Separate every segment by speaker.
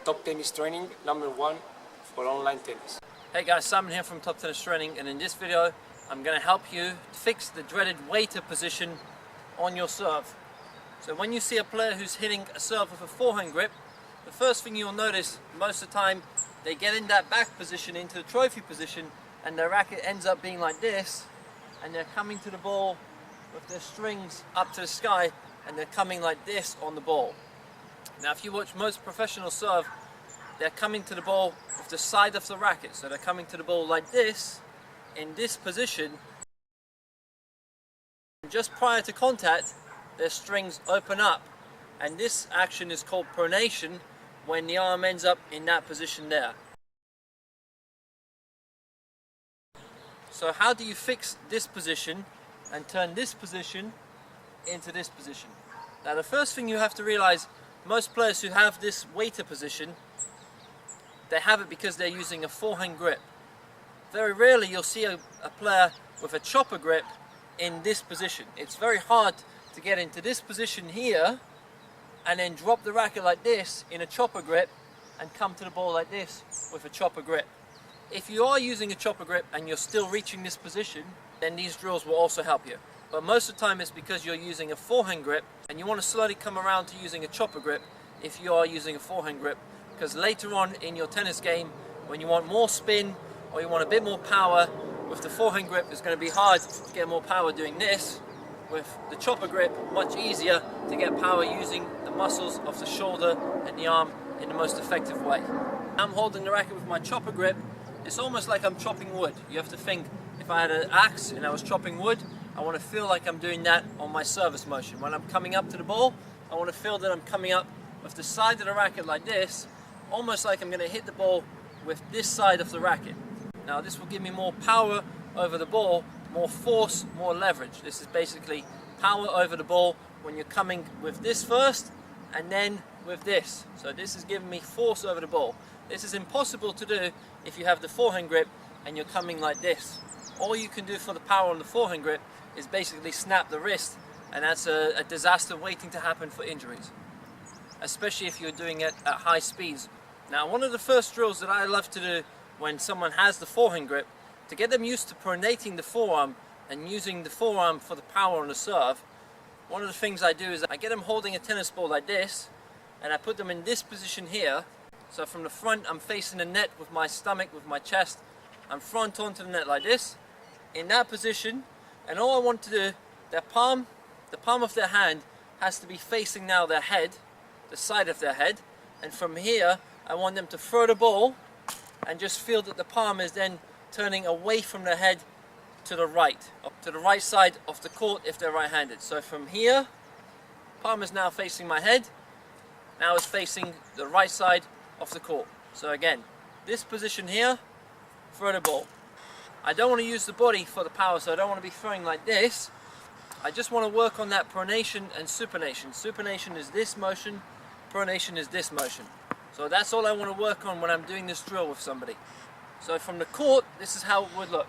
Speaker 1: Top Tennis Training #1 for online tennis.
Speaker 2: Hey guys, Simon here from Top Tennis Training, and in this video I'm going to help you fix the dreaded waiter position on your serve. So when you see a player who's hitting a serve with a forehand grip, the first thing you'll notice most of the time they get in that back position into the trophy position and their racket ends up being like this, and they're coming to the ball with their strings up to the sky and they're coming like this on the ball. Now if you watch most professionals serve, they're coming to the ball with the side of the racket, so they're coming to the ball like this, in this position. Just prior to contact, their strings open up, and this action is called pronation when the arm ends up in that position there. So how do you fix this position and turn this position into this position? Now the first thing you have to realize, most players who have this waiter position, they have it because they're using a forehand grip. Very rarely you'll see a player with a chopper grip in this position. It's very hard to get into this position here and then drop the racket like this in a chopper grip and come to the ball like this with a chopper grip. If you are using a chopper grip and you're still reaching this position, then these drills will also help you. But most of the time it's because you're using a forehand grip and you want to slowly come around to using a chopper grip if you are using a forehand grip, because later on in your tennis game, when you want more spin or you want a bit more power with the forehand grip, it's going to be hard to get more power doing this. With the chopper grip, much easier to get power using the muscles of the shoulder and the arm in the most effective way. I'm holding the racket with my chopper grip. It's almost like I'm chopping wood. You have to think, if I had an axe and I was chopping wood, I want to feel like I'm doing that on my service motion. When I'm coming up to the ball, I want to feel that I'm coming up with the side of the racket like this, almost like I'm going to hit the ball with this side of the racket. Now this will give me more power over the ball, more force, more leverage. This is basically power over the ball when you're coming with this first and then with this. So this is giving me force over the ball. This is impossible to do if you have the forehand grip and you're coming like this. All you can do for the power on the forehand grip is basically snap the wrist, and that's a disaster waiting to happen for injuries, especially if you're doing it at high speeds. Now one of the first drills that I love to do when someone has the forehand grip, to get them used to pronating the forearm and using the forearm for the power on the serve, one of the things I do is I get them holding a tennis ball like this, and I put them in this position here. So from the front I'm facing the net with my stomach, with my chest, I'm front onto the net like this, in that position, and all I want to do, the palm of their hand has to be facing now their head, the side of their head, and from here I want them to throw the ball and just feel that the palm is then turning away from their head to the right side of the court if they're right-handed. So from here, palm is now facing my head, now it's facing the right side of the court. So again, this position here, throw the ball. I don't want to use the body for the power, so I don't want to be throwing like this. I just want to work on that pronation and supination. Supination is this motion, pronation is this motion. So that's all I want to work on when I'm doing this drill with somebody. So from the court, this is how it would look.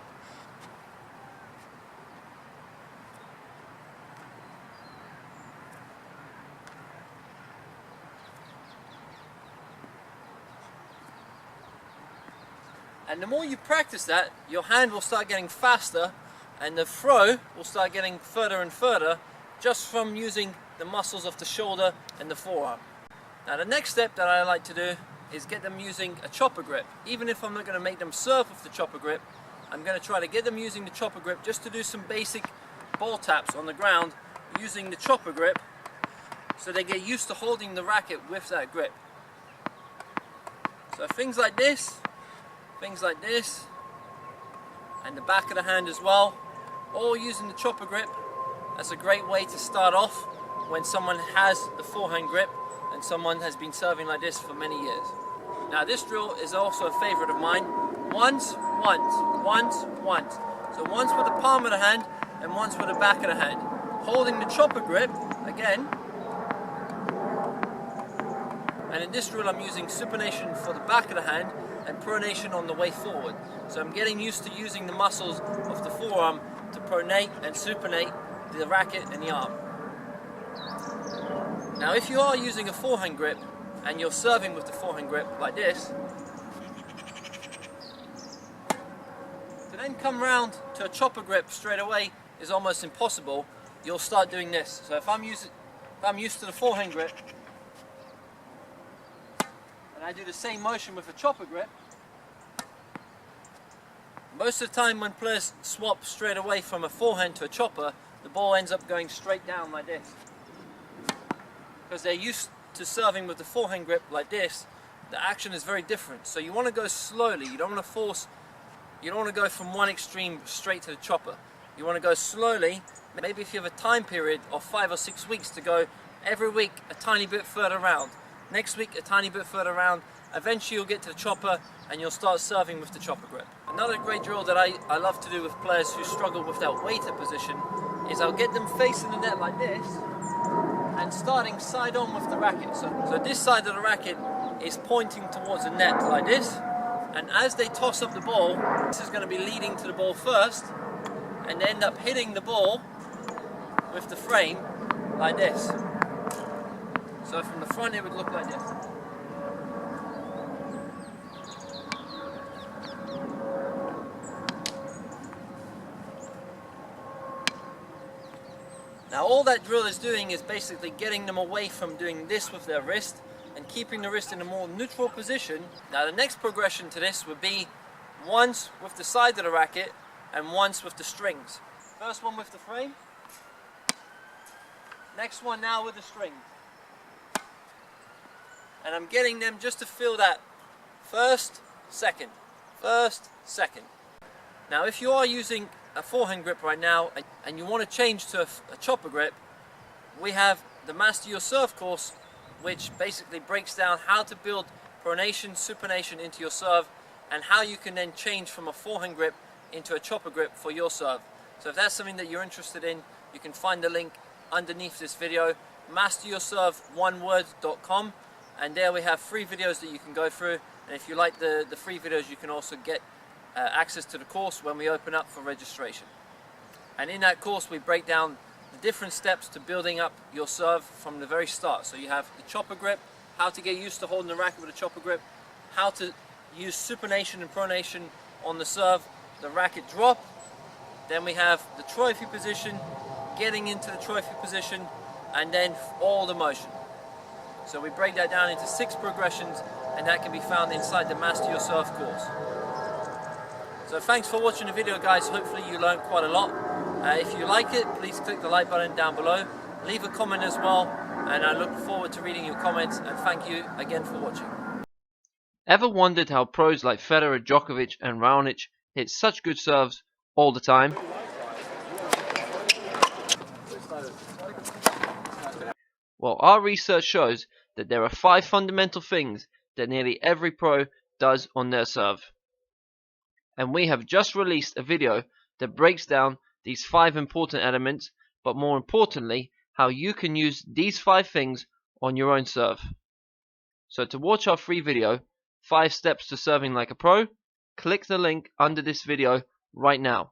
Speaker 2: And the more you practice that, your hand will start getting faster and the throw will start getting further and further just from using the muscles of the shoulder and the forearm. Now the next step that I like to do is get them using a chopper grip. Even if I'm not going to make them serve with the chopper grip, I'm going to try to get them using the chopper grip just to do some basic ball taps on the ground using the chopper grip, so they get used to holding the racket with that grip. So things like this, and the back of the hand as well, all using the chopper grip. That's a great way to start off when someone has the forehand grip and someone has been serving like this for many years. Now this drill is also a favorite of mine. Once. So once with the palm of the hand and once with the back of the hand. Holding the chopper grip, again. And in this drill I'm using supination for the back of the hand and pronation on the way forward. So I'm getting used to using the muscles of the forearm to pronate and supinate the racket and the arm. Now if you are using a forehand grip and you're serving with the forehand grip like this, to then come round to a chopper grip straight away is almost impossible. You'll start doing this. So if I'm used to the forehand grip, and I do the same motion with a chopper grip, most of the time when players swap straight away from a forehand to a chopper, the ball ends up going straight down like this. Because they're used to serving with the forehand grip like this, the action is very different. So you want to go slowly, you don't want to force, you don't want to go from one extreme straight to the chopper. You want to go slowly. Maybe if you have a time period of 5 or 6 weeks to go every week a tiny bit further round, next week a tiny bit further round, eventually you'll get to the chopper and you'll start serving with the chopper grip. Another great drill that I love to do with players who struggle with that waiter position is I'll get them facing the net like this and starting side on with the racket. So this side of the racket is pointing towards the net like this, and as they toss up the ball, this is going to be leading to the ball first and end up hitting the ball with the frame like this. So from the front it would look like this. Now all that drill is doing is basically getting them away from doing this with their wrist and keeping the wrist in a more neutral position. Now the next progression to this would be once with the side of the racket and once with the strings. First one with the frame, next one now with the strings. And I'm getting them just to feel that first, second, first, second. Now if you are using a forehand grip right now and you want to change to a chopper grip, we have the Master Your Serve course, which basically breaks down how to build pronation, supination into your serve and how you can then change from a forehand grip into a chopper grip for your serve. So if that's something that you're interested in, you can find the link underneath this video, masteryourserve1word.com, and there we have free videos that you can go through, and if you like the free videos you can also get access to the course when we open up for registration. And in that course we break down the different steps to building up your serve from the very start. So you have the chopper grip, how to get used to holding the racket with a chopper grip, how to use supination and pronation on the serve, the racket drop, then we have the trophy position, getting into the trophy position, and then all the motion. So we break that down into 6 progressions, and that can be found inside the Master Your Serve course. So thanks for watching the video guys, hopefully you learned quite a lot. If you like it, please click the like button down below, leave a comment as well, and I look forward to reading your comments, and thank you again for watching.
Speaker 3: Ever wondered how pros like Federer, Djokovic and Raonic hit such good serves all the time? Well, our research shows that there are 5 fundamental things that nearly every pro does on their serve. And we have just released a video that breaks down these 5 important elements, but more importantly, how you can use these 5 things on your own serve. So to watch our free video, 5 steps to serving like a pro, click the link under this video right now.